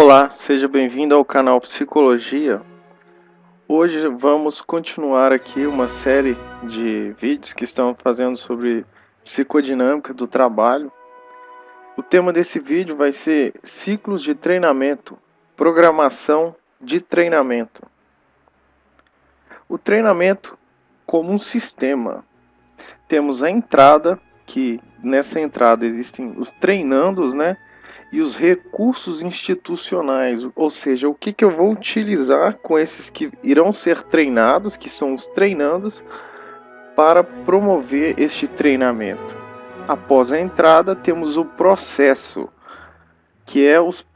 Olá, seja bem-vindo ao canal Psicologia. Hoje vamos continuar aqui uma série de vídeos que estamos fazendo sobre psicodinâmica do trabalho. O tema desse vídeo vai ser ciclos de treinamento, programação de treinamento. O treinamento como um sistema. Temos a entrada, que nessa entrada existem os treinandos, né? E os recursos institucionais, ou seja, o que eu vou utilizar com esses que irão ser treinados, que são os treinandos, para promover este treinamento. Após a entrada, temos o processo, que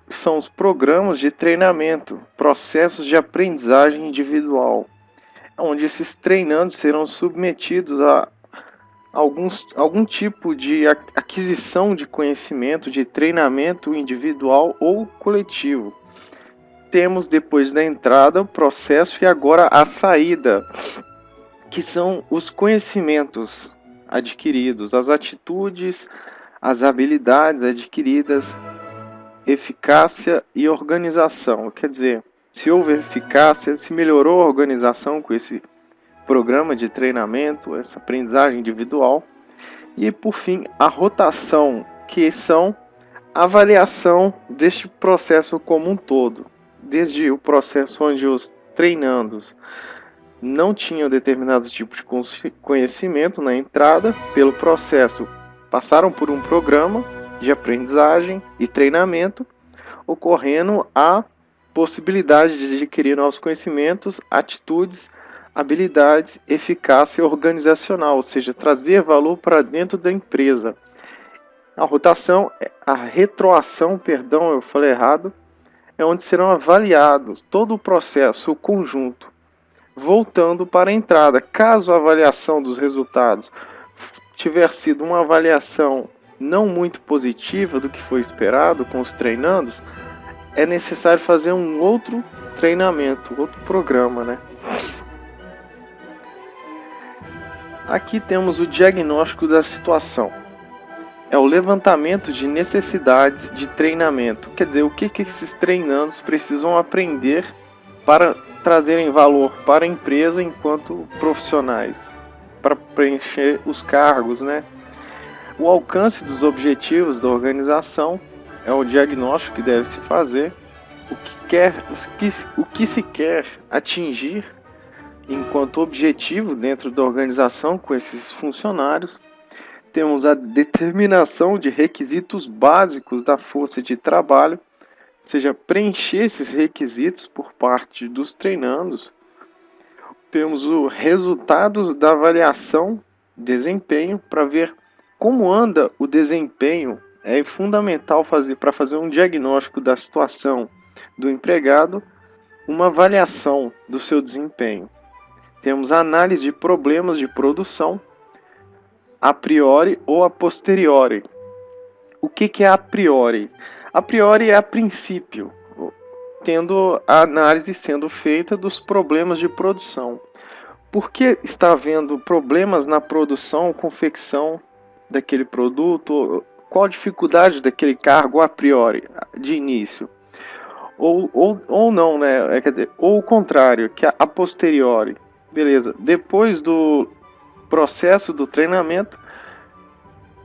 são os programas de treinamento, processos de aprendizagem individual, onde esses treinandos serão submetidos a algum tipo de aquisição de conhecimento, de treinamento individual ou coletivo. Temos depois da entrada o processo e agora a saída, que são os conhecimentos adquiridos, as atitudes, as habilidades adquiridas, eficácia e organização. Quer dizer, se houve eficácia, se melhorou a organização com esse programa de treinamento, essa aprendizagem individual. E por fim, a rotação, que são a avaliação deste processo como um todo. Desde o processo onde os treinandos não tinham determinados tipos de conhecimento na entrada, pelo processo passaram por um programa de aprendizagem e treinamento, ocorrendo a possibilidade de adquirir novos conhecimentos, atitudes, habilidades, eficácia organizacional, ou seja, trazer valor para dentro da empresa. A retroação, perdão, eu falei errado, é onde serão avaliados todo o processo, o conjunto, voltando para a entrada. Caso a avaliação dos resultados tiver sido uma avaliação não muito positiva do que foi esperado com os treinandos, é necessário fazer um outro treinamento, outro programa, né? Aqui temos o diagnóstico da situação. É o levantamento de necessidades de treinamento. Quer dizer, o que esses treinandos precisam aprender para trazerem valor para a empresa enquanto profissionais, para preencher os cargos, né? O alcance dos objetivos da organização é o diagnóstico que deve se fazer. O que se quer atingir enquanto objetivo dentro da organização com esses funcionários. Temos a determinação de requisitos básicos da força de trabalho, ou seja, preencher esses requisitos por parte dos treinandos. Temos os resultados da avaliação de desempenho para ver como anda o desempenho. É fundamental para fazer um diagnóstico da situação do empregado, uma avaliação do seu desempenho. Temos a análise de problemas de produção, a priori ou a posteriori. O que é a priori? A priori é a princípio, tendo a análise sendo feita dos problemas de produção. Por que está havendo problemas na produção, confecção daquele produto? Qual a dificuldade daquele cargo a priori, de início? Ou não, né? Quer dizer, ou o contrário, que a posteriori. Beleza, depois do processo do treinamento,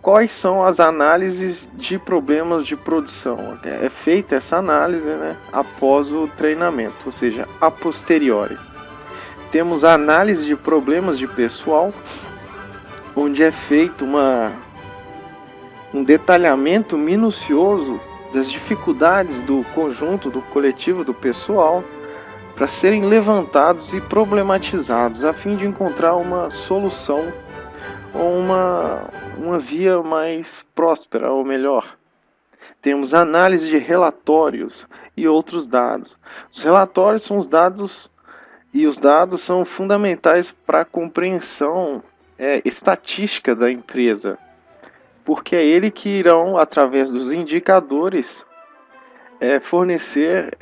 quais são as análises de problemas de produção? É feita essa análise, né, após o treinamento, ou seja, a posteriori. Temos a análise de problemas de pessoal, onde é feito um detalhamento minucioso das dificuldades do conjunto, do coletivo, do pessoal, para serem levantados e problematizados, a fim de encontrar uma solução ou uma via mais próspera ou melhor. Temos análise de relatórios e outros dados. Os relatórios são os dados, e os dados são fundamentais para a compreensão estatística da empresa, porque é ele que irão, através dos indicadores, fornecer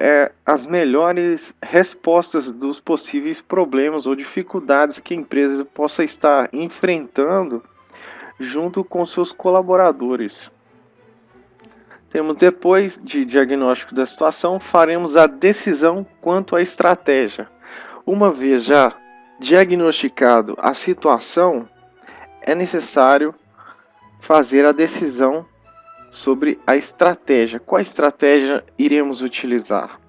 as melhores respostas dos possíveis problemas ou dificuldades que a empresa possa estar enfrentando junto com seus colaboradores. Temos, depois de diagnóstico da situação, faremos a decisão quanto à estratégia. Uma vez já diagnosticado a situação, é necessário fazer a decisão sobre a estratégia. Qual estratégia iremos utilizar?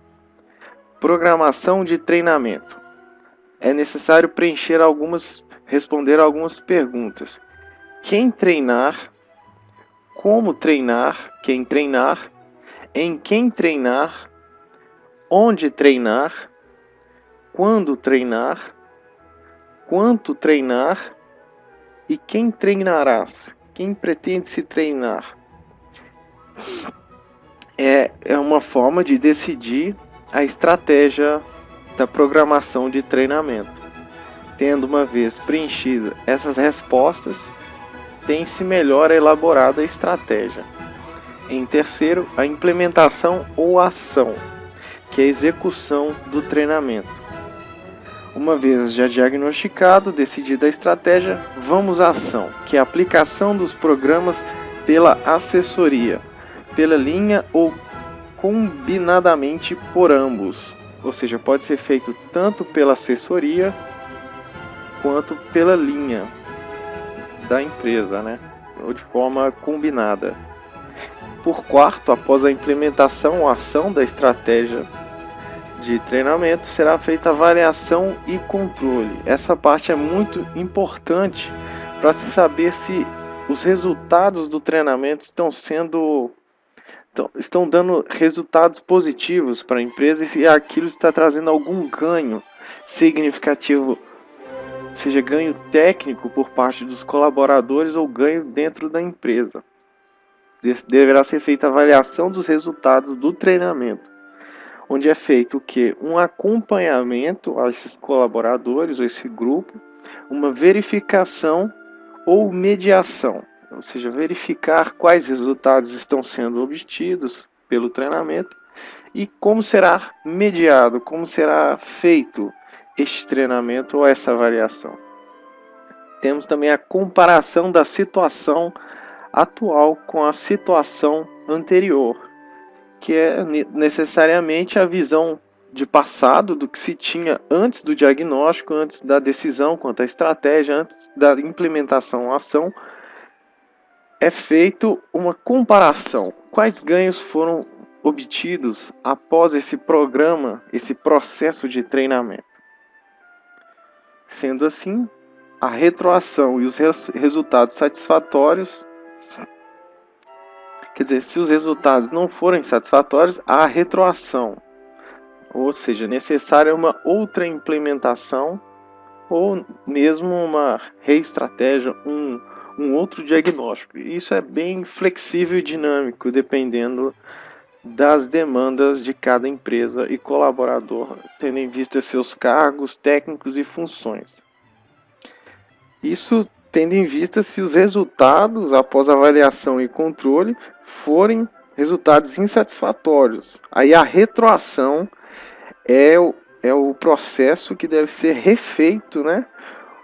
Programação de treinamento. É necessário responder algumas perguntas. Quem treinar? Como treinar? Quem treinar? Em quem treinar? Onde treinar? Quando treinar? Quanto treinar? E quem treinarás? Quem pretende se treinar? É uma forma de decidir a estratégia da programação de treinamento. Tendo uma vez preenchida essas respostas, tem-se melhor elaborada a estratégia. Em terceiro, a implementação ou ação, que é a execução do treinamento. Uma vez já diagnosticado, decidida a estratégia, vamos à ação, que é a aplicação dos programas pela assessoria, pela linha ou combinadamente por ambos. Ou seja, pode ser feito tanto pela assessoria quanto pela linha da empresa, né? Ou de forma combinada. Por quarto, após a implementação ou ação da estratégia de treinamento, será feita avaliação e controle. Essa parte é muito importante para se saber se os resultados do treinamento estão dando resultados positivos para a empresa e se aquilo está trazendo algum ganho significativo, seja ganho técnico por parte dos colaboradores ou ganho dentro da empresa. Deverá ser feita a avaliação dos resultados do treinamento, onde é feito o quê? Um acompanhamento a esses colaboradores ou esse grupo, uma verificação ou mediação, ou seja, verificar quais resultados estão sendo obtidos pelo treinamento e como será mediado, como será feito este treinamento ou essa avaliação. Temos também a comparação da situação atual com a situação anterior, que é necessariamente a visão de passado do que se tinha antes do diagnóstico, antes da decisão quanto à estratégia, antes da implementação à ação. É feito uma comparação. Quais ganhos foram obtidos após esse programa, esse processo de treinamento? Sendo assim, a retroação e os resultados satisfatórios, quer dizer, se os resultados não forem satisfatórios, há retroação, ou seja, necessária uma outra implementação ou mesmo uma reestratégia, um outro diagnóstico. Isso é bem flexível e dinâmico, dependendo das demandas de cada empresa e colaborador, tendo em vista seus cargos técnicos e funções. Isso tendo em vista se os resultados, após avaliação e controle, forem resultados insatisfatórios. Aí a retroação é o processo que deve ser refeito, né?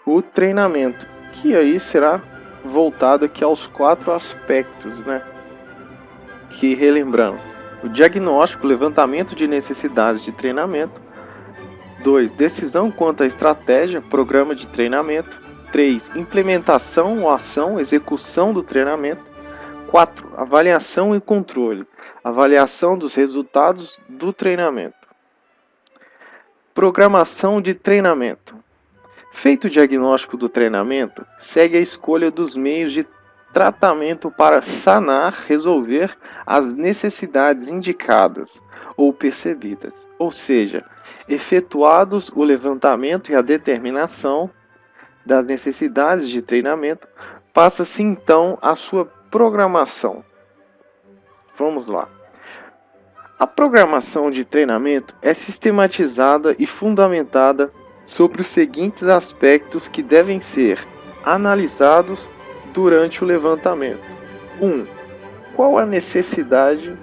O treinamento, que aí será voltado aqui aos 4 aspectos, né? Que, relembrando, o diagnóstico, levantamento de necessidades de treinamento. 2. Decisão quanto à estratégia, programa de treinamento. 3. Implementação ou ação, execução do treinamento. 4. Avaliação e controle, avaliação dos resultados do treinamento. Programação de treinamento. Feito o diagnóstico do treinamento, segue a escolha dos meios de tratamento para sanar, resolver as necessidades indicadas ou percebidas, ou seja, efetuados o levantamento e a determinação das necessidades de treinamento, passa-se então a sua programação. Vamos lá. A programação de treinamento é sistematizada e fundamentada sobre os seguintes aspectos que devem ser analisados durante o levantamento. 1. Qual a necessidade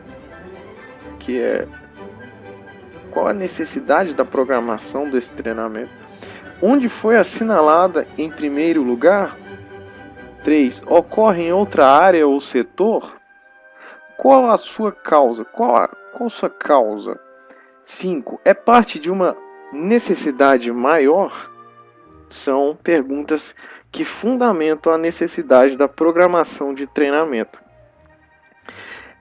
da programação desse treinamento? Onde foi assinalada em primeiro lugar? 3. Ocorre em outra área ou setor? Qual a sua causa? Qual a sua causa? 5. É parte de uma necessidade maior? São perguntas que fundamentam a necessidade da programação de treinamento.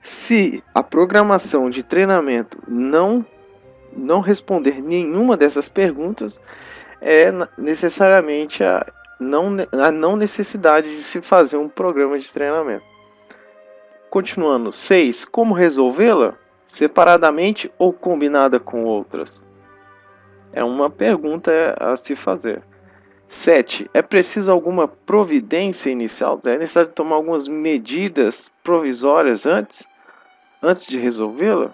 Se a programação de treinamento não responder nenhuma dessas perguntas, é necessariamente a não necessidade de se fazer um programa de treinamento. Continuando, 6. Como resolvê-la? Separadamente ou combinada com outras? É uma pergunta a se fazer. 7. É preciso alguma providência inicial? É necessário tomar algumas medidas provisórias antes de resolvê-la?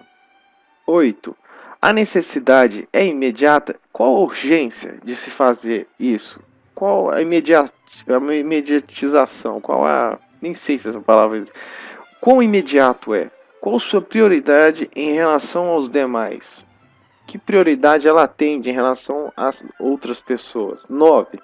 8. A necessidade é imediata? Qual a urgência de se fazer isso? Qual a imediatização? Nem sei se essa palavra existe. Quão imediato é? Qual sua prioridade em relação aos demais? Que prioridade ela atende em relação às outras pessoas? 9.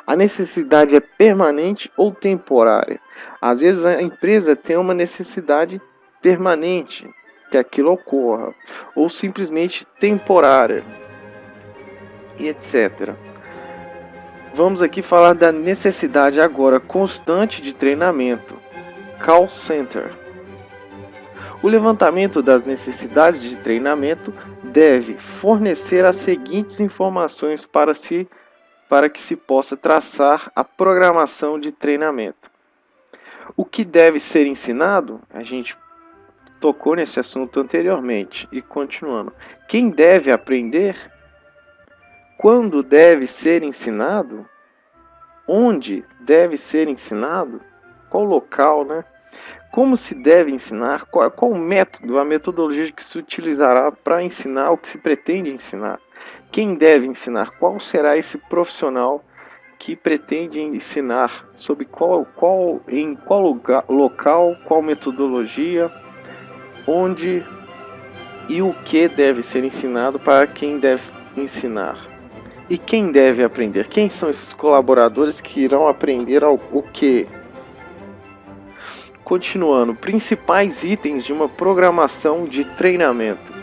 A necessidade é permanente ou temporária? Às vezes a empresa tem uma necessidade permanente que aquilo ocorra, ou simplesmente temporária, e etc. Vamos aqui falar da necessidade agora constante de treinamento. Call Center. O levantamento das necessidades de treinamento deve fornecer as seguintes informações para que se possa traçar a programação de treinamento. O que deve ser ensinado? A gente tocou nesse assunto anteriormente. E continuando. Quem deve aprender? Quando deve ser ensinado? Onde deve ser ensinado? Qual local, né? Como se deve ensinar? Qual o método, a metodologia que se utilizará para ensinar o que se pretende ensinar? Quem deve ensinar? Qual será esse profissional que pretende ensinar? Sobre em qual local, qual metodologia, onde e o que deve ser ensinado para quem deve ensinar? E quem deve aprender? Quem são esses colaboradores que irão aprender o que? Continuando, principais itens de uma programação de treinamento.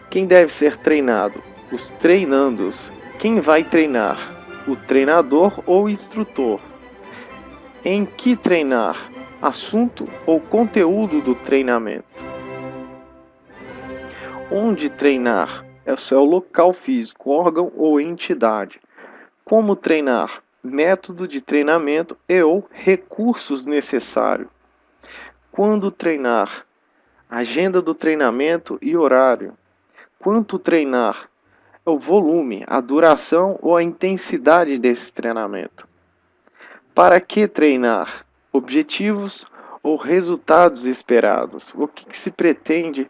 Quem deve ser treinado? Os treinandos. Quem vai treinar? O treinador ou o instrutor? Em que treinar? Assunto ou conteúdo do treinamento? Onde treinar? Esse é o local físico, órgão ou entidade. Como treinar? Método de treinamento e ou recursos necessários. Quando treinar? Agenda do treinamento e horário. Quanto treinar? É o volume, a duração ou a intensidade desse treinamento. Para que treinar? Objetivos ou resultados esperados? O que se pretende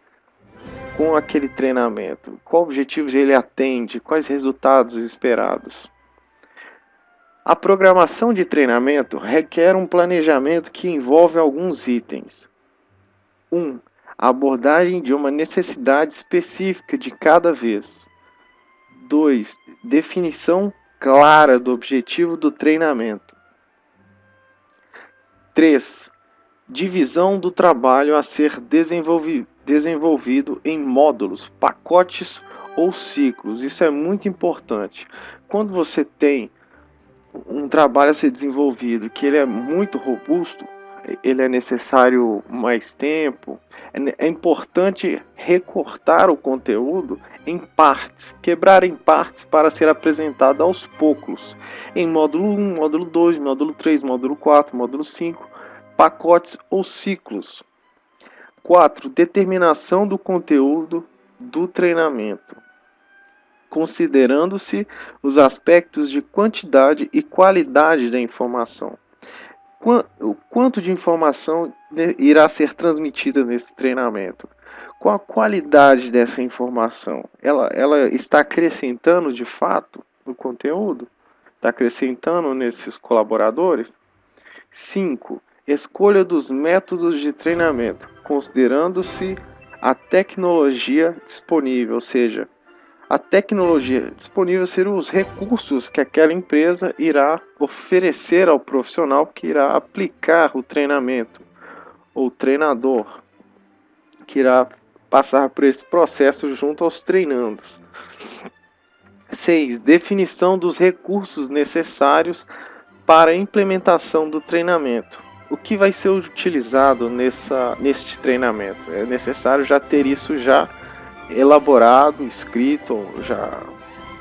com aquele treinamento? Qual objetivos ele atende? Quais resultados esperados? A programação de treinamento requer um planejamento que envolve alguns itens. 1. A abordagem de uma necessidade específica de cada vez. 2. Definição clara do objetivo do treinamento. 3. Divisão do trabalho a ser desenvolvido em módulos, pacotes ou ciclos. Isso é muito importante. Quando você tem um trabalho a ser desenvolvido que ele é muito robusto, ele é necessário mais tempo, é importante recortar o conteúdo em partes, quebrar em partes para ser apresentado aos poucos, em módulo 1, módulo 2, módulo 3, módulo 4, módulo 5, pacotes ou ciclos. 4. Determinação do conteúdo do treinamento, considerando-se os aspectos de quantidade e qualidade da informação. O quanto de informação irá ser transmitida nesse treinamento? Qual a qualidade dessa informação? Ela está acrescentando de fato no conteúdo? Está acrescentando nesses colaboradores? 5. Escolha dos métodos de treinamento, considerando-se a tecnologia disponível, ou seja, a tecnologia disponível serão os recursos que aquela empresa irá oferecer ao profissional que irá aplicar o treinamento, ou treinador. que irá passar por esse processo junto aos treinandos. 6. Definição dos recursos necessários para a implementação do treinamento. O que vai ser utilizado neste treinamento? É necessário já ter isso já elaborado, escrito, já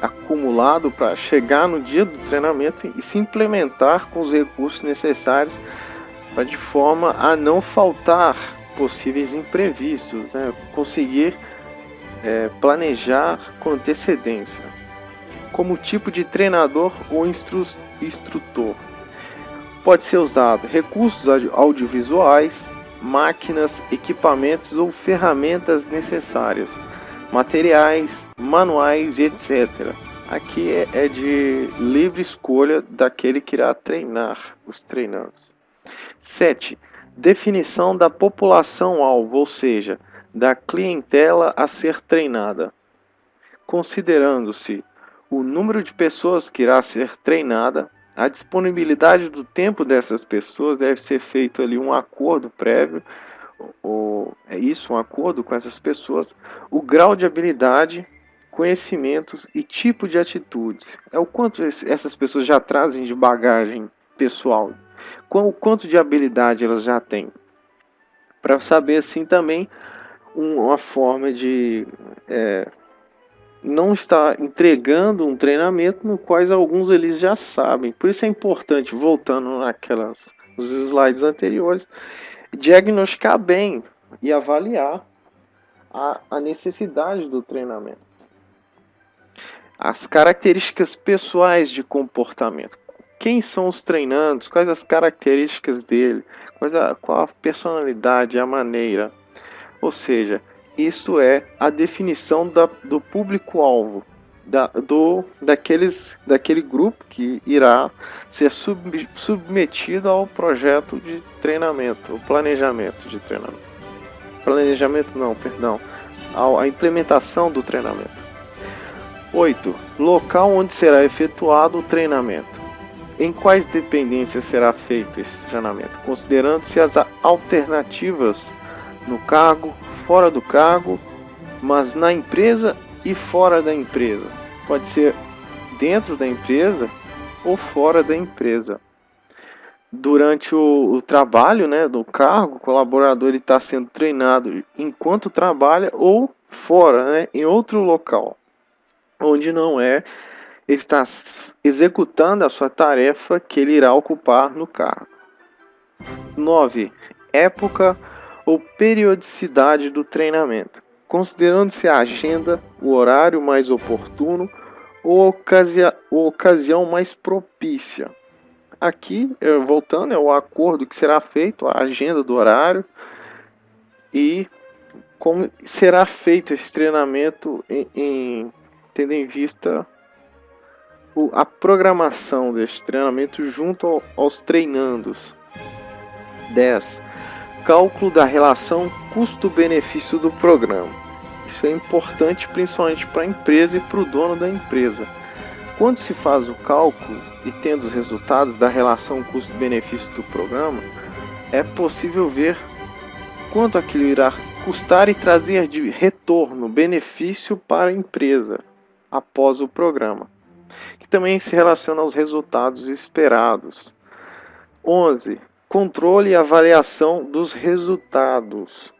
acumulado para chegar no dia do treinamento e se implementar com os recursos necessários de forma a não faltar possíveis imprevistos, né? Conseguir planejar com antecedência. Como tipo de treinador ou instrutor, pode ser usado recursos audiovisuais, máquinas, equipamentos ou ferramentas necessárias, materiais, manuais, etc. Aqui é de livre escolha daquele que irá treinar os treinandos. 7. Definição da população-alvo, ou seja, da clientela a ser treinada. Considerando-se o número de pessoas que irá ser treinada, a disponibilidade do tempo dessas pessoas, deve ser feito ali um acordo prévio, um acordo com essas pessoas, o grau de habilidade, conhecimentos e tipo de atitudes. É o quanto essas pessoas já trazem de bagagem pessoal, o quanto de habilidade elas já têm. Para saber assim também uma forma de não estar entregando um treinamento no quais alguns eles já sabem. Por isso é importante, voltando nos slides anteriores, diagnosticar bem e avaliar a necessidade do treinamento. As características pessoais de comportamento. Quem são os treinandos? Quais as características dele? Qual a personalidade, a maneira? Ou seja, isso é a definição do público-alvo, daquele grupo que irá ser submetido ao projeto de treinamento, o planejamento de treinamento. A implementação do treinamento. 8. Local onde será efetuado o treinamento. Em quais dependências será feito esse treinamento? Considerando-se as alternativas no cargo, fora do cargo, mas na empresa e fora da empresa. Pode ser dentro da empresa ou fora da empresa. Durante o trabalho, né, do cargo, o colaborador está sendo treinado enquanto trabalha ou fora, né, em outro local, onde não ele está executando a sua tarefa que ele irá ocupar no cargo. 9. Época ou periodicidade do treinamento, considerando-se a agenda, o horário mais oportuno ou ocasião mais propícia. Aqui, voltando, é o acordo que será feito, a agenda do horário e como será feito esse treinamento tendo em vista a programação deste treinamento junto aos treinandos. 10. Cálculo da relação custo-benefício do programa. Isso é importante principalmente para a empresa e para o dono da empresa. Quando se faz o cálculo e tendo os resultados da relação custo-benefício do programa, é possível ver quanto aquilo irá custar e trazer de retorno, benefício para a empresa após o programa, que também se relaciona aos resultados esperados. 11. Controle e avaliação dos resultados.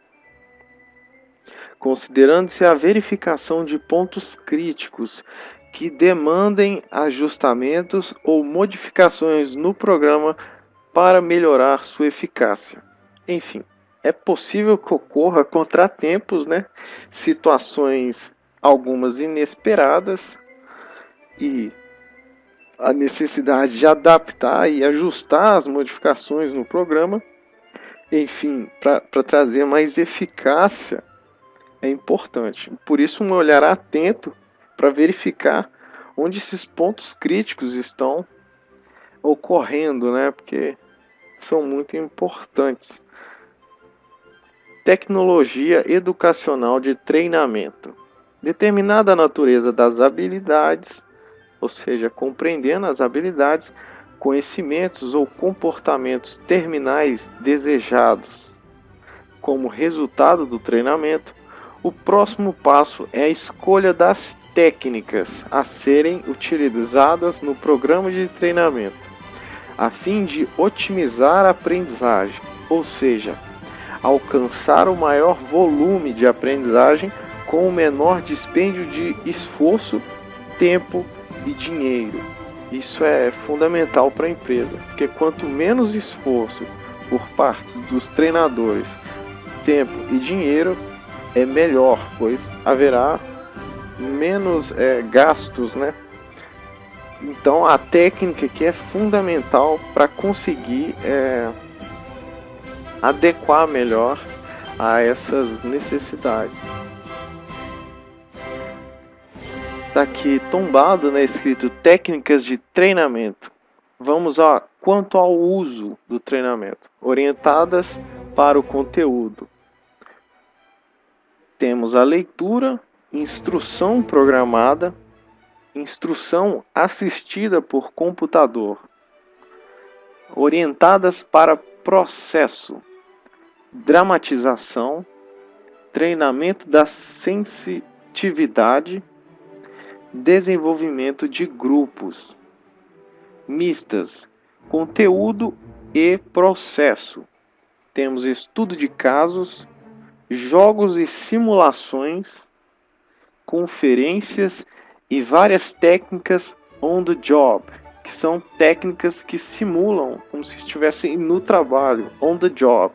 Considerando-se a verificação de pontos críticos que demandem ajustamentos ou modificações no programa para melhorar sua eficácia. Enfim, é possível que ocorra contratempos, né? Situações algumas inesperadas e a necessidade de adaptar e ajustar as modificações no programa, enfim, para trazer mais eficácia é importante. Por isso, um olhar atento para verificar onde esses pontos críticos estão ocorrendo, né? Porque são muito importantes. Tecnologia educacional de treinamento. Determinada a natureza das habilidades, ou seja, compreendendo as habilidades, conhecimentos ou comportamentos terminais desejados, como resultado do treinamento, o próximo passo é a escolha das técnicas a serem utilizadas no programa de treinamento, a fim de otimizar a aprendizagem, ou seja, alcançar o maior volume de aprendizagem com o menor dispêndio de esforço, tempo e dinheiro. Isso é fundamental para a empresa, porque quanto menos esforço por parte dos treinadores, tempo e dinheiro, é melhor, pois haverá menos gastos, né? Então a técnica que é fundamental para conseguir adequar melhor a essas necessidades. Está aqui tombado, né, escrito técnicas de treinamento. Vamos quanto ao uso do treinamento, orientadas para o conteúdo. Temos a leitura, instrução programada, instrução assistida por computador, orientadas para processo, dramatização, treinamento da sensitividade, desenvolvimento de grupos, mistas, conteúdo e processo. Temos estudo de casos, jogos e simulações, conferências e várias técnicas on the job, que são técnicas que simulam como se estivessem no trabalho, on the job.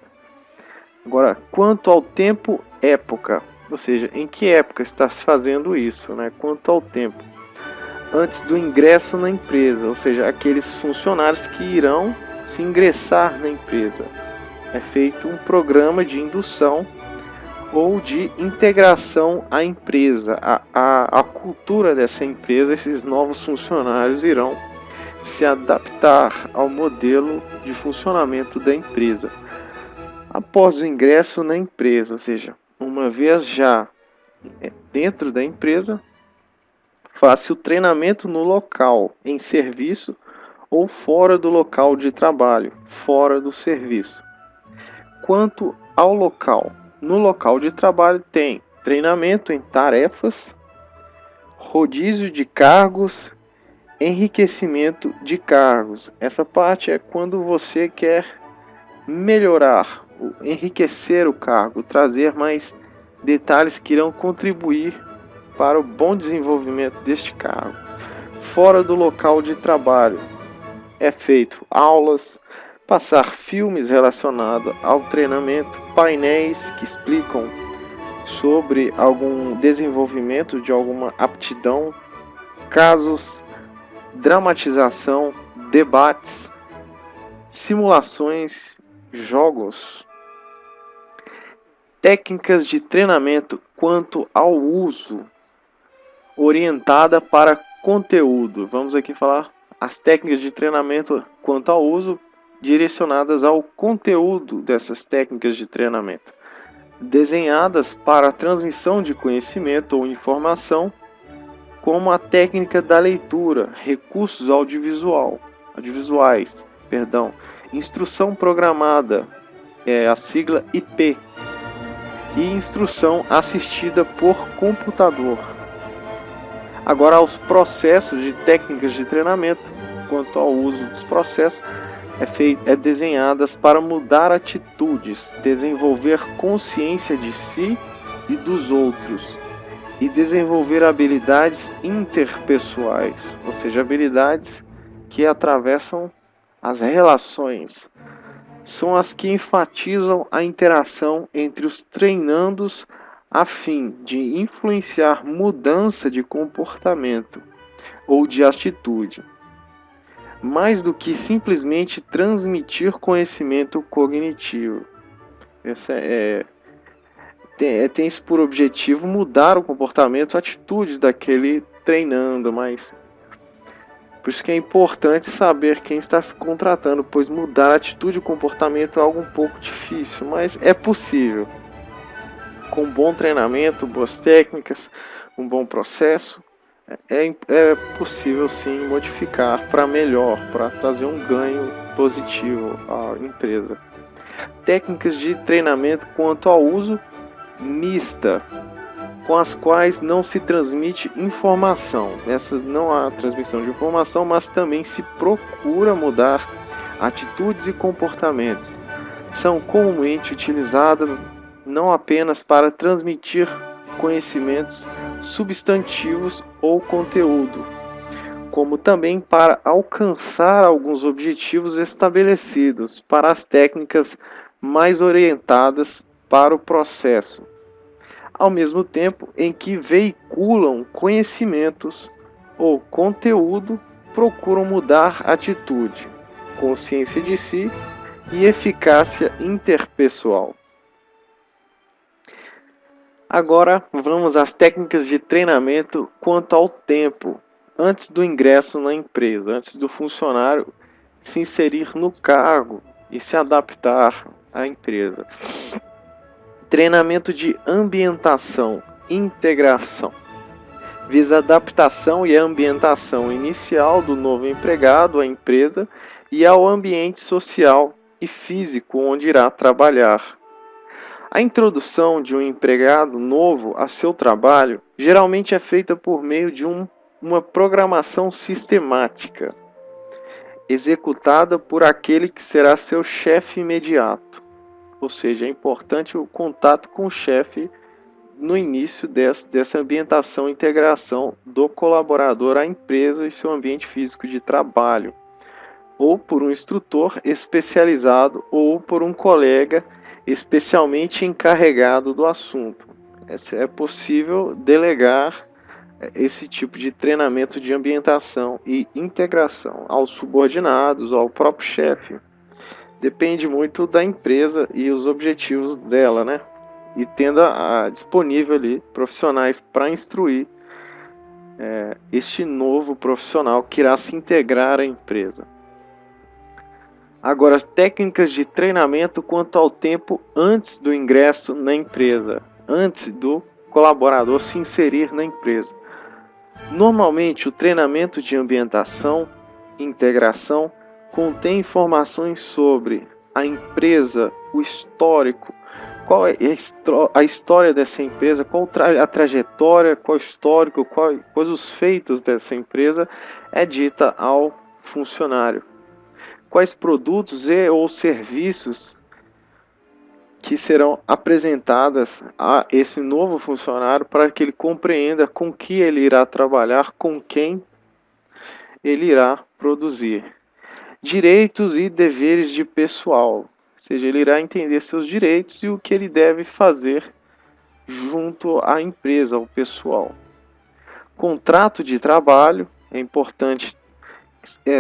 Agora, quanto ao tempo, época, ou seja, em que época está se fazendo isso, né? Quanto ao tempo, antes do ingresso na empresa, ou seja, aqueles funcionários que irão se ingressar na empresa. É feito um programa de indução ou de integração à empresa, a cultura dessa empresa. Esses novos funcionários irão se adaptar ao modelo de funcionamento da empresa. Após o ingresso na empresa, ou seja, uma vez já dentro da empresa, faça o treinamento no local, em serviço ou fora do local de trabalho, fora do serviço. Quanto ao local, no local de trabalho tem treinamento em tarefas, rodízio de cargos, enriquecimento de cargos. Essa parte é quando você quer melhorar, enriquecer o cargo, trazer mais detalhes que irão contribuir para o bom desenvolvimento deste cargo. Fora do local de trabalho é feito aulas, passar filmes relacionados ao treinamento, painéis que explicam sobre algum desenvolvimento de alguma aptidão, casos, dramatização, debates, simulações, jogos. Técnicas de treinamento quanto ao uso, orientada para conteúdo. Vamos aqui falar as técnicas de treinamento quanto ao uso, direcionadas ao conteúdo dessas técnicas de treinamento, desenhadas para a transmissão de conhecimento ou informação, como a técnica da leitura, recursos audiovisuais, instrução programada, a sigla IP, e instrução assistida por computador. Agora, aos processos de técnicas de treinamento, quanto ao uso dos processos, desenhadas para mudar atitudes, desenvolver consciência de si e dos outros, e desenvolver habilidades interpessoais, ou seja, habilidades que atravessam as relações. São as que enfatizam a interação entre os treinandos a fim de influenciar mudança de comportamento ou de atitude, mais do que simplesmente transmitir conhecimento cognitivo. Tem isso por objetivo mudar o comportamento, a atitude daquele treinando, mas por isso que é importante saber quem está se contratando, pois mudar a atitude e o comportamento é algo um pouco difícil, mas é possível. Com bom treinamento, boas técnicas, um bom processo, é possível sim modificar para melhor, para trazer um ganho positivo à empresa. técnicas de treinamento quanto ao uso mista, com as quais não se transmite informação. Nessa não há transmissão de informação, mas também se procura mudar atitudes e comportamentos. São comumente utilizadas não apenas para transmitir conhecimentos substantivos ou conteúdo, como também para alcançar alguns objetivos estabelecidos para as técnicas mais orientadas para o processo, ao mesmo tempo em que veiculam conhecimentos ou conteúdo, procuram mudar atitude, consciência de si e eficácia interpessoal. Agora vamos às técnicas de treinamento quanto ao tempo antes do ingresso na empresa, antes do funcionário se inserir no cargo e se adaptar à empresa. Treinamento de ambientação, integração. Visa a adaptação e a ambientação inicial do novo empregado à empresa e ao ambiente social e físico onde irá trabalhar. A introdução de um empregado novo a seu trabalho geralmente é feita por meio de uma programação sistemática, executada por aquele que será seu chefe imediato. Ou seja, é importante o contato com o chefe no início dessa ambientação e integração do colaborador à empresa e seu ambiente físico de trabalho, ou por um instrutor especializado ou por um colega especialmente encarregado do assunto. É possível delegar esse tipo de treinamento de ambientação e integração aos subordinados, ao próprio chefe. Depende muito da empresa e os objetivos dela, né? E tendo disponível ali profissionais para instruir este novo profissional que irá se integrar à empresa. Agora, as técnicas de treinamento quanto ao tempo antes do ingresso na empresa, antes do colaborador se inserir na empresa. Normalmente, o treinamento de ambientação e integração contém informações sobre a empresa, o histórico, qual é a história dessa empresa, qual a trajetória, qual o histórico, quais os feitos dessa empresa é dita ao funcionário. Quais produtos e ou serviços que serão apresentadas a esse novo funcionário para que ele compreenda com que ele irá trabalhar, com quem ele irá produzir. Direitos e deveres de pessoal, ou seja, ele irá entender seus direitos e o que ele deve fazer junto à empresa, ao pessoal. Contrato de trabalho, é importante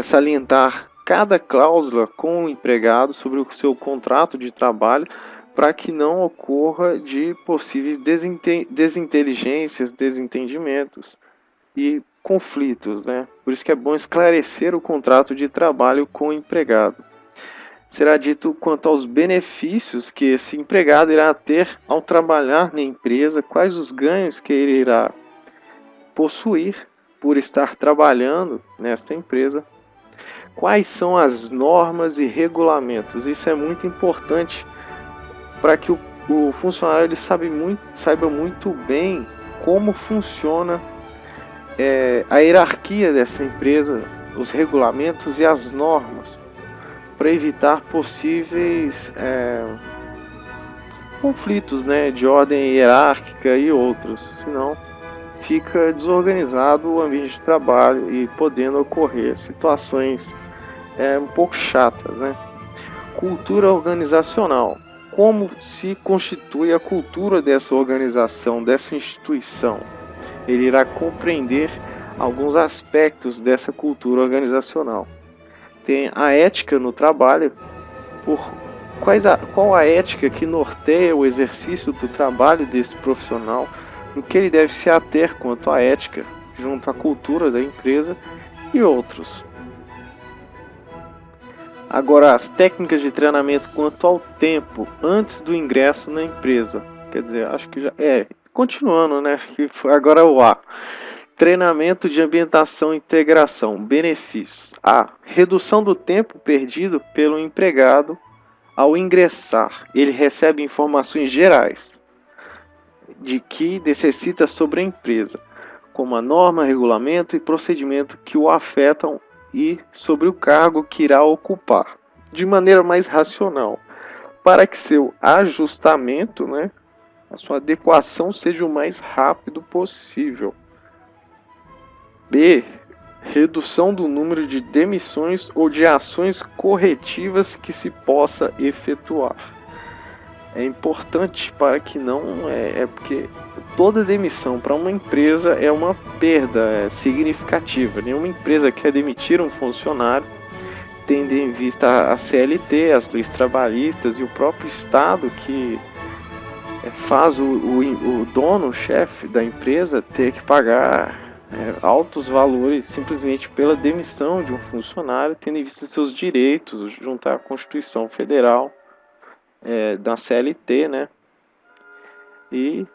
salientar cada cláusula com o empregado sobre o seu contrato de trabalho para que não ocorra de possíveis desinteligências, desentendimentos e conflitos, né? Por isso que é bom esclarecer o contrato de trabalho com o empregado. Será dito quanto aos benefícios que esse empregado irá ter ao trabalhar na empresa, quais os ganhos que ele irá possuir por estar trabalhando nesta empresa, quais são as normas e regulamentos. Isso é muito importante para que o funcionário ele saiba muito bem como funciona a hierarquia dessa empresa, os regulamentos e as normas, para evitar possíveis conflitos, né, de ordem hierárquica e outros, senão fica desorganizado o ambiente de trabalho e podendo ocorrer situações um pouco chatas, né? Cultura organizacional. Como se constitui a cultura dessa organização, dessa instituição? Ele irá compreender alguns aspectos dessa cultura organizacional. Tem a ética no trabalho, qual a ética que norteia o exercício do trabalho desse profissional, no que ele deve se ater quanto à ética, junto à cultura da empresa e outros. Agora, as técnicas de treinamento quanto ao tempo antes do ingresso na empresa. Quer dizer, acho que já continuando, né? Agora o A. Treinamento de ambientação e integração. Benefícios. A. Redução do tempo perdido pelo empregado Ao ingressar, ele recebe informações gerais de que necessita sobre a empresa, como a norma, regulamento e procedimento que o afetam e sobre o cargo que irá ocupar, de maneira mais racional, para que seu ajustamento, a sua adequação seja o mais rápido possível. B. Redução do número de demissões ou de ações corretivas que se possa efetuar. É importante para que não porque toda demissão para uma empresa é uma perda significativa. Nenhuma empresa quer demitir um funcionário, tendo em vista a CLT, as leis trabalhistas e o próprio Estado que faz o dono, o chefe da empresa, ter que pagar altos valores simplesmente pela demissão de um funcionário, tendo em vista seus direitos junto à Constituição Federal, da CLT, E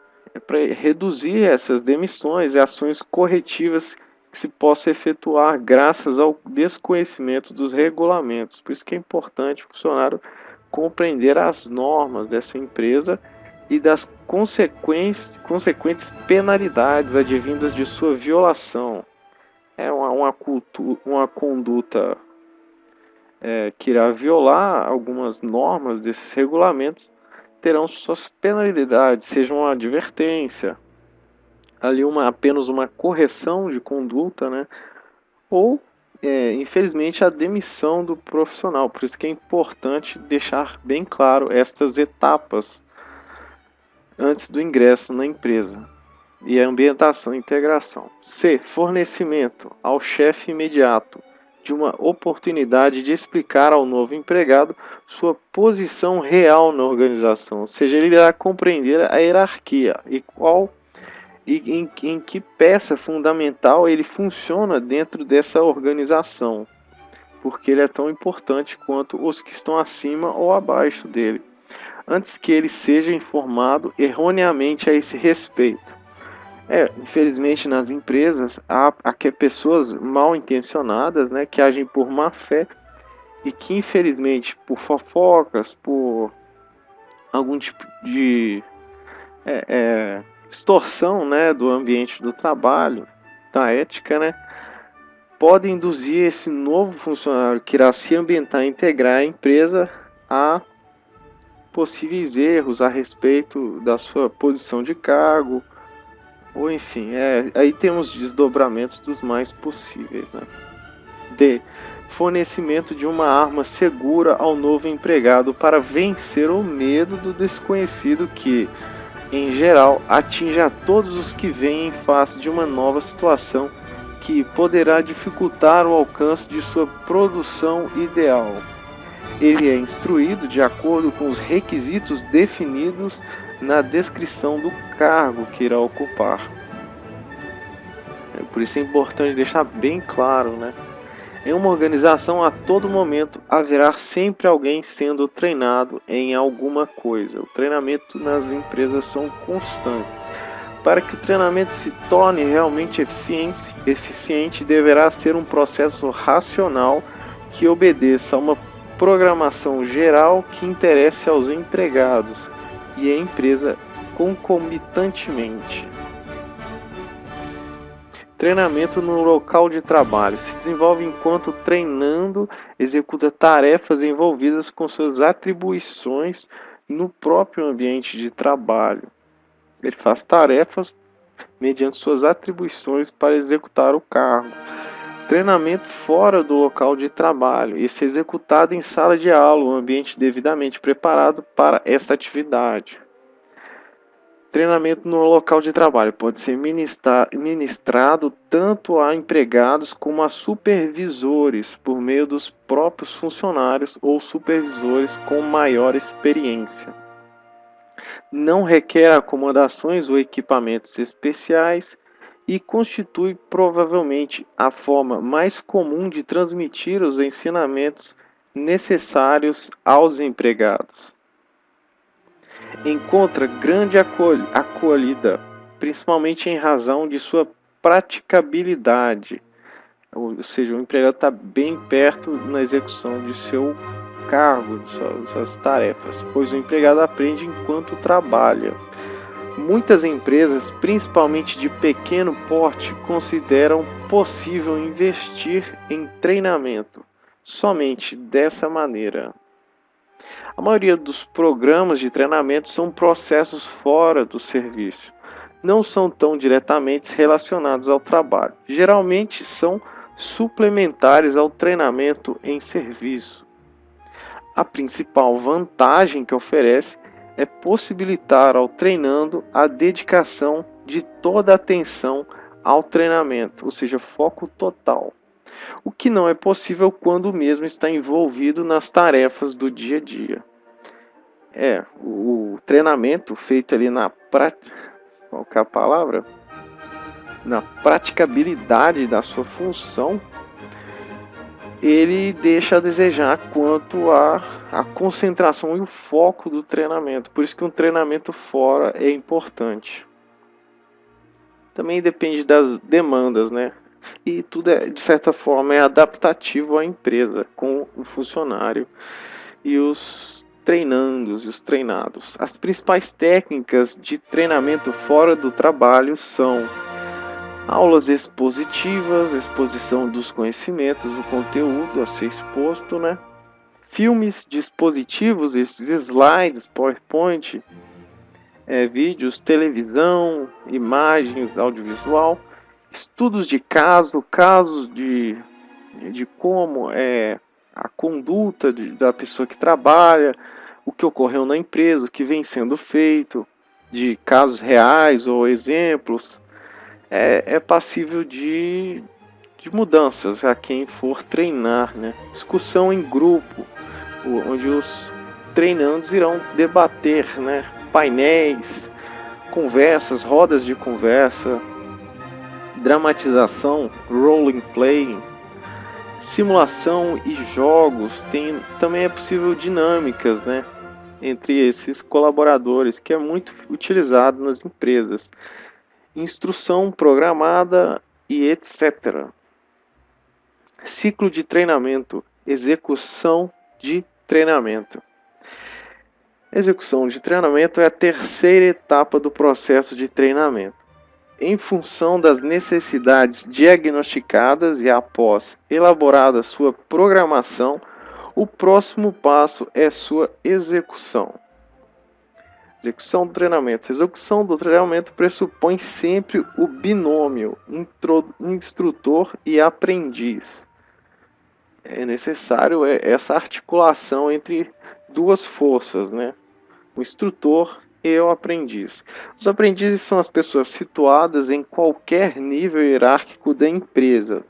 para reduzir essas demissões e ações corretivas que se possa efetuar graças ao desconhecimento dos regulamentos. Por isso que é importante o funcionário compreender as normas dessa empresa e das consequentes penalidades advindas de sua violação. É uma conduta que irá violar algumas normas desses regulamentos, terão suas penalidades, seja uma advertência, ali apenas uma correção de conduta, ou infelizmente a demissão do profissional. Por isso que é importante deixar bem claro estas etapas antes do ingresso na empresa. E a ambientação e integração. C. Fornecimento ao chefe imediato de uma oportunidade de explicar ao novo empregado sua posição real na organização, ou seja, ele irá compreender a hierarquia e em que peça fundamental ele funciona dentro dessa organização, porque ele é tão importante quanto os que estão acima ou abaixo dele, antes que ele seja informado erroneamente a esse respeito. Infelizmente nas empresas há pessoas mal intencionadas, que agem por má fé e que infelizmente por fofocas, por algum tipo de distorção, do ambiente do trabalho, da ética, pode induzir esse novo funcionário que irá se ambientar e integrar a empresa a possíveis erros a respeito da sua posição de cargo, ou enfim, aí temos desdobramentos dos mais possíveis. D. Fornecimento de uma arma segura ao novo empregado para vencer o medo do desconhecido que, em geral, atinge a todos os que vêm em face de uma nova situação que poderá dificultar o alcance de sua produção ideal. Ele é instruído de acordo com os requisitos definidos na descrição do cargo que irá ocupar. Por isso é importante deixar bem claro, Em uma organização, a todo momento haverá sempre alguém sendo treinado em alguma coisa. O treinamento nas empresas são constantes. Para que o treinamento se torne realmente eficiente, deverá ser um processo racional que obedeça a uma programação geral que interesse aos empregados e à empresa concomitantemente. Treinamento no local de trabalho. Se desenvolve enquanto treinando, executa tarefas envolvidas com suas atribuições no próprio ambiente de trabalho. Ele faz tarefas mediante suas atribuições para executar o cargo. Treinamento fora do local de trabalho. Esse é executado em sala de aula, um ambiente devidamente preparado para essa atividade. Treinamento no local de trabalho pode ser ministrado tanto a empregados como a supervisores, por meio dos próprios funcionários ou supervisores com maior experiência. Não requer acomodações ou equipamentos especiais e constitui provavelmente a forma mais comum de transmitir os ensinamentos necessários aos empregados. Encontra grande acolhida, principalmente em razão de sua praticabilidade, ou seja, o empregado está bem perto na execução de seu cargo, de suas tarefas, pois o empregado aprende enquanto trabalha. Muitas empresas, principalmente de pequeno porte, consideram possível investir em treinamento somente dessa maneira. A maioria dos programas de treinamento são processos fora do serviço. Não são tão diretamente relacionados ao trabalho. Geralmente são suplementares ao treinamento em serviço. A principal vantagem que oferece é possibilitar ao treinando a dedicação de toda a atenção ao treinamento, ou seja, foco total. O que não é possível quando o mesmo está envolvido nas tarefas do dia a dia. O treinamento feito ali qual que é a palavra? Na praticabilidade da sua função, ele deixa a desejar quanto à concentração e o foco do treinamento. Por isso que um treinamento fora é importante. Também depende das demandas, né? E tudo de certa forma é adaptativo à empresa, com o funcionário e os treinandos e os treinados. As principais técnicas de treinamento fora do trabalho são aulas expositivas, exposição dos conhecimentos, do conteúdo a ser exposto, né? Filmes dispositivos, esses slides, PowerPoint, vídeos, televisão, imagens, audiovisual, estudos de casos de como é a conduta da pessoa que trabalha, o que ocorreu na empresa, o que vem sendo feito, de casos reais ou exemplos, é passível de mudanças a quem for treinar, né? Discussão em grupo, onde os treinandos irão debater, né? Painéis, conversas, rodas de conversa, dramatização, role play, simulação e jogos. Também é possível dinâmicas, né, entre esses colaboradores, que é muito utilizado nas empresas. Instrução programada e etc. Ciclo de treinamento, execução de treinamento. Execução de treinamento é a terceira etapa do processo de treinamento. Em função das necessidades diagnosticadas e após elaborada sua programação, o próximo passo é sua execução. Execução do treinamento. A execução do treinamento pressupõe sempre o binômio instrutor e aprendiz. É necessário essa articulação entre duas forças, né? O instrutor e o aprendiz. Os aprendizes são as pessoas situadas em qualquer nível hierárquico da empresa,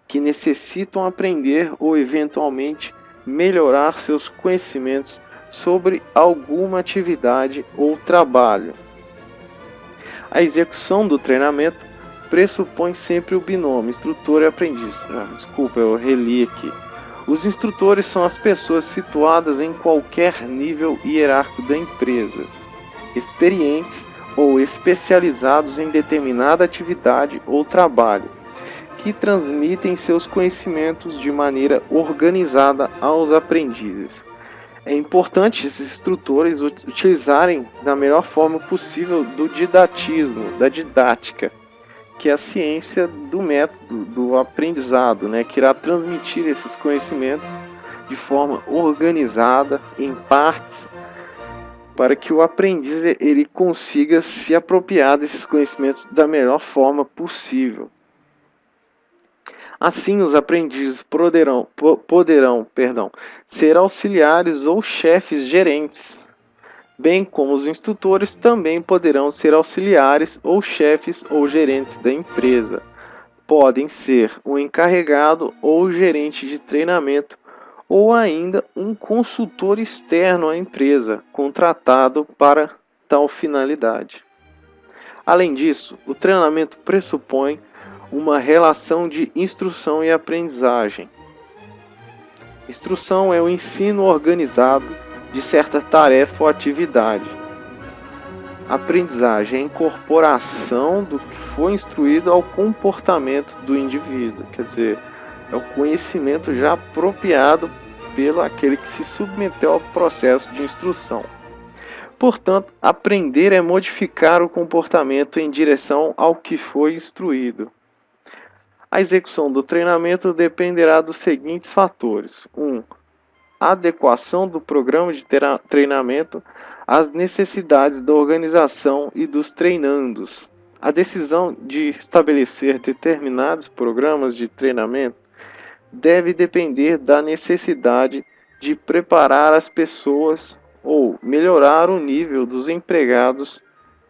que necessitam aprender ou eventualmente melhorar seus conhecimentos sobre alguma atividade ou trabalho. A execução do treinamento pressupõe sempre o binômio instrutor e aprendiz. Desculpa, eu reli aqui. Os instrutores são as pessoas situadas em qualquer nível hierárquico da empresa, experientes ou especializados em determinada atividade ou trabalho, que transmitem seus conhecimentos de maneira organizada aos aprendizes. É importante esses instrutores utilizarem da melhor forma possível do didatismo, da didática, que é a ciência do método do aprendizado, né, que irá transmitir esses conhecimentos de forma organizada, em partes, para que o aprendiz ele consiga se apropriar desses conhecimentos da melhor forma possível. Assim, os aprendizes poderão ser auxiliares ou chefes gerentes, bem como os instrutores também poderão ser auxiliares ou chefes ou gerentes da empresa. Podem ser o encarregado ou gerente de treinamento ou ainda um consultor externo à empresa, contratado para tal finalidade. Além disso, o treinamento pressupõe uma relação de instrução e aprendizagem. Instrução é o ensino organizado de certa tarefa ou atividade. Aprendizagem é a incorporação do que foi instruído ao comportamento do indivíduo, quer dizer, é o conhecimento já apropriado pelo aquele que se submeteu ao processo de instrução. Portanto, aprender é modificar o comportamento em direção ao que foi instruído. A execução do treinamento dependerá dos seguintes fatores: 1. A adequação do programa de treinamento às necessidades da organização e dos treinandos. A decisão de estabelecer determinados programas de treinamento deve depender da necessidade de preparar as pessoas ou melhorar o nível dos empregados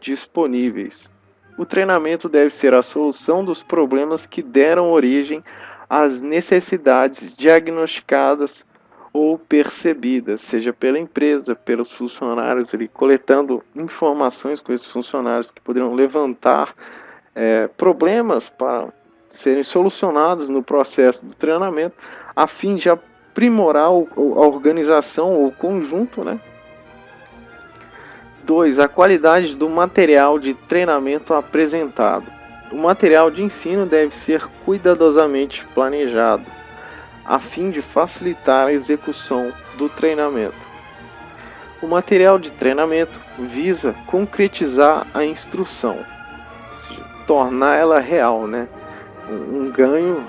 disponíveis. O treinamento deve ser a solução dos problemas que deram origem às necessidades diagnosticadas ou percebidas, seja pela empresa, pelos funcionários, coletando informações com esses funcionários que poderiam levantar problemas para serem solucionados no processo do treinamento, a fim de aprimorar a organização ou o conjunto, né? 2. A qualidade do material de treinamento apresentado. O material de ensino deve ser cuidadosamente planejado, a fim de facilitar a execução do treinamento. O material de treinamento visa concretizar a instrução, ou seja, tornar ela real, né? Um ganho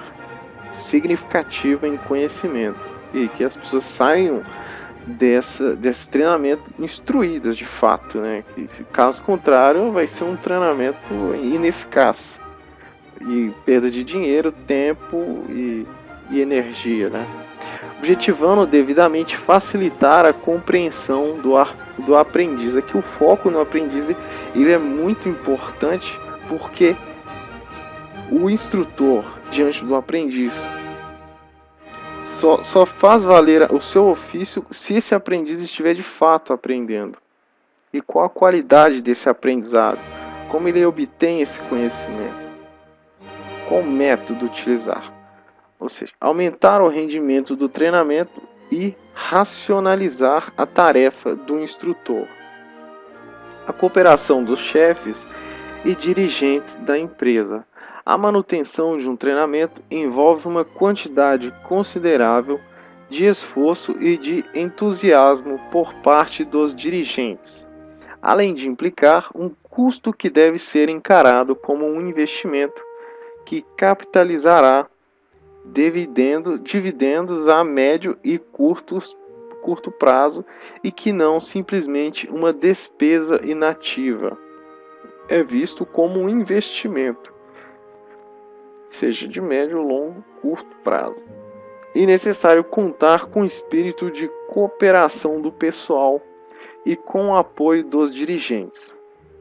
significativo em conhecimento, e que as pessoas saiam desse treinamento instruídas de fato, né? Que, caso contrário, vai ser um treinamento ineficaz e perda de dinheiro, tempo e energia, né? Objetivando devidamente facilitar a compreensão do aprendiz. Aqui o foco no aprendiz ele é muito importante, porque o instrutor diante do aprendiz só faz valer o seu ofício se esse aprendiz estiver de fato aprendendo. E qual a qualidade desse aprendizado? Como ele obtém esse conhecimento? Qual método utilizar? Ou seja, aumentar o rendimento do treinamento e racionalizar a tarefa do instrutor. A cooperação dos chefes e dirigentes da empresa. A manutenção de um treinamento envolve uma quantidade considerável de esforço e de entusiasmo por parte dos dirigentes, além de implicar um custo que deve ser encarado como um investimento que capitalizará dividendos a médio e curto prazo, e que não simplesmente uma despesa inativa. É visto como um investimento, seja de médio, longo, curto prazo. E necessário contar com o espírito de cooperação do pessoal e com o apoio dos dirigentes,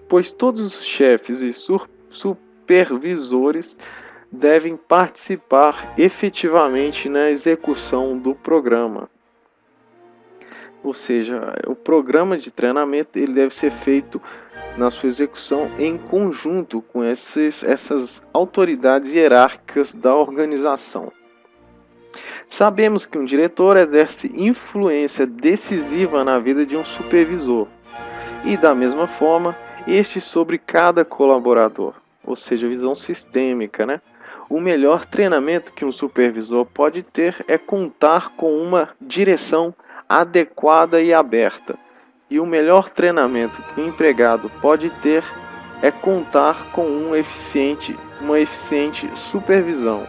pois todos os chefes e supervisores devem participar efetivamente na execução do programa. Ou seja, o programa de treinamento ele deve ser feito na sua execução em conjunto com essas autoridades hierárquicas da organização. Sabemos que um diretor exerce influência decisiva na vida de um supervisor, e da mesma forma, este sobre cada colaborador, ou seja, visão sistêmica, né? O melhor treinamento que um supervisor pode ter é contar com uma direção adequada e aberta. E o melhor treinamento que um empregado pode ter é contar com uma eficiente supervisão.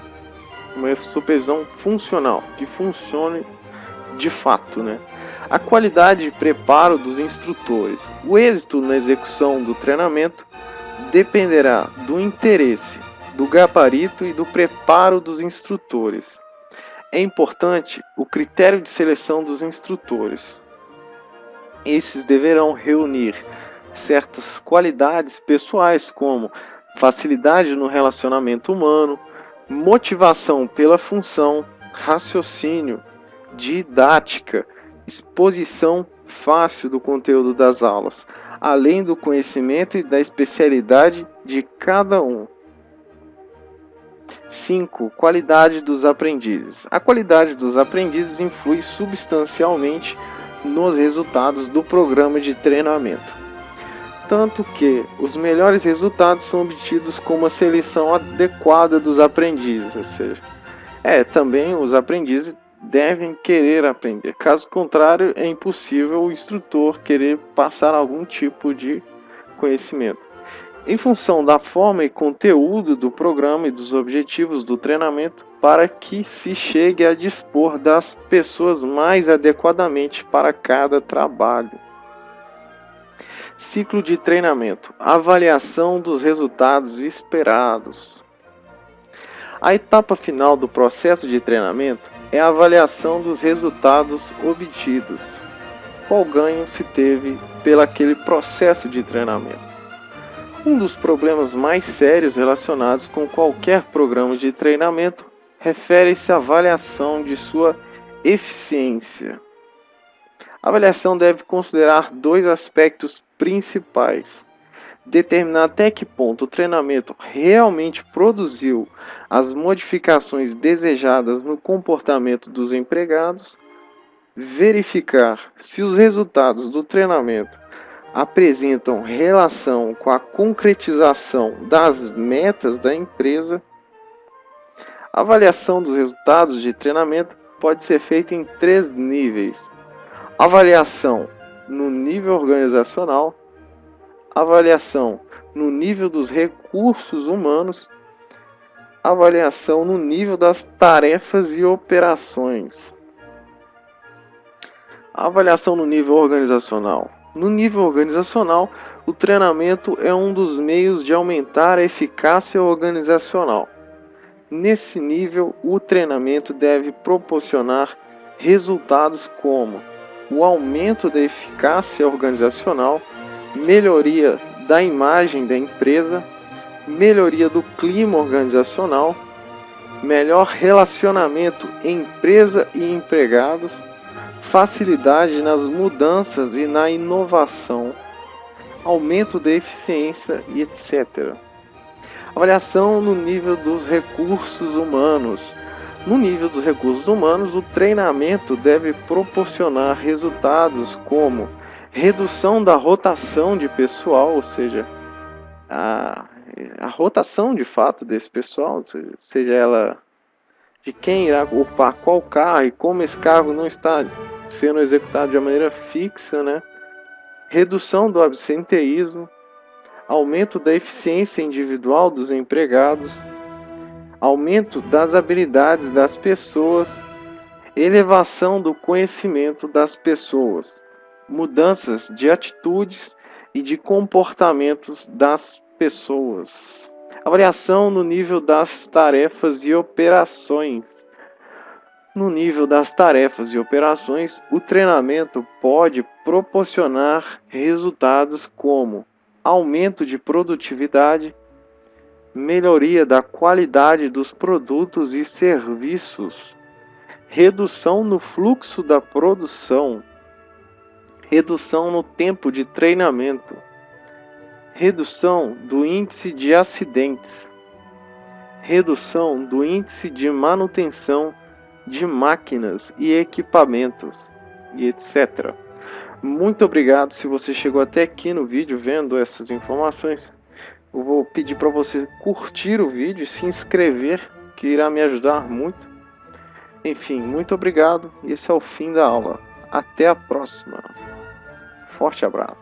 Uma supervisão funcional, que funcione de fato, né? A qualidade de preparo dos instrutores. O êxito na execução do treinamento dependerá do interesse, do gabarito e do preparo dos instrutores. É importante o critério de seleção dos instrutores. Esses deverão reunir certas qualidades pessoais, como facilidade no relacionamento humano, motivação pela função, raciocínio, didática, exposição fácil do conteúdo das aulas, além do conhecimento e da especialidade de cada um. 5. Qualidade dos aprendizes. A qualidade dos aprendizes influi substancialmente nos resultados do programa de treinamento, tanto que os melhores resultados são obtidos com uma seleção adequada dos aprendizes, ou seja, também os aprendizes devem querer aprender. Caso contrário, é impossível o instrutor querer passar algum tipo de conhecimento. Em função da forma e conteúdo do programa e dos objetivos do treinamento, para que se chegue a dispor das pessoas mais adequadamente para cada trabalho. Ciclo de treinamento. Avaliação dos resultados esperados. A etapa final do processo de treinamento é a avaliação dos resultados obtidos. Qual ganho se teve pelaquele processo de treinamento? Um dos problemas mais sérios relacionados com qualquer programa de treinamento refere-se à avaliação de sua eficiência. A avaliação deve considerar dois aspectos principais: determinar até que ponto o treinamento realmente produziu as modificações desejadas no comportamento dos empregados, verificar se os resultados do treinamento apresentam relação com a concretização das metas da empresa. A avaliação dos resultados de treinamento pode ser feita em 3 níveis: avaliação no nível organizacional, avaliação no nível dos recursos humanos, avaliação no nível das tarefas e operações. A avaliação no nível organizacional. No nível organizacional, o treinamento é um dos meios de aumentar a eficácia organizacional. Nesse nível, o treinamento deve proporcionar resultados como o aumento da eficácia organizacional, melhoria da imagem da empresa, melhoria do clima organizacional, melhor relacionamento empresa e empregados, facilidade nas mudanças e na inovação, aumento da eficiência e etc. Avaliação no nível dos recursos humanos. No nível dos recursos humanos, o treinamento deve proporcionar resultados como redução da rotação de pessoal, ou seja, a rotação de fato desse pessoal, seja ela de quem irá ocupar qual cargo e como esse cargo não está sendo executado de maneira fixa, né? Redução do absenteísmo, aumento da eficiência individual dos empregados, aumento das habilidades das pessoas, elevação do conhecimento das pessoas, mudanças de atitudes e de comportamentos das pessoas. Avaliação no nível das tarefas e operações. No nível das tarefas e operações, o treinamento pode proporcionar resultados como aumento de produtividade, melhoria da qualidade dos produtos e serviços, redução no fluxo da produção, redução no tempo de treinamento, redução do índice de acidentes, redução do índice de manutenção de máquinas e equipamentos e etc. Muito obrigado se você chegou até aqui no vídeo vendo essas informações. Eu vou pedir para você curtir o vídeo e se inscrever, que irá me ajudar muito. Enfim, muito obrigado e esse é o fim da aula. Até a próxima. Forte abraço.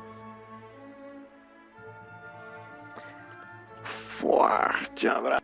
Forte abraço.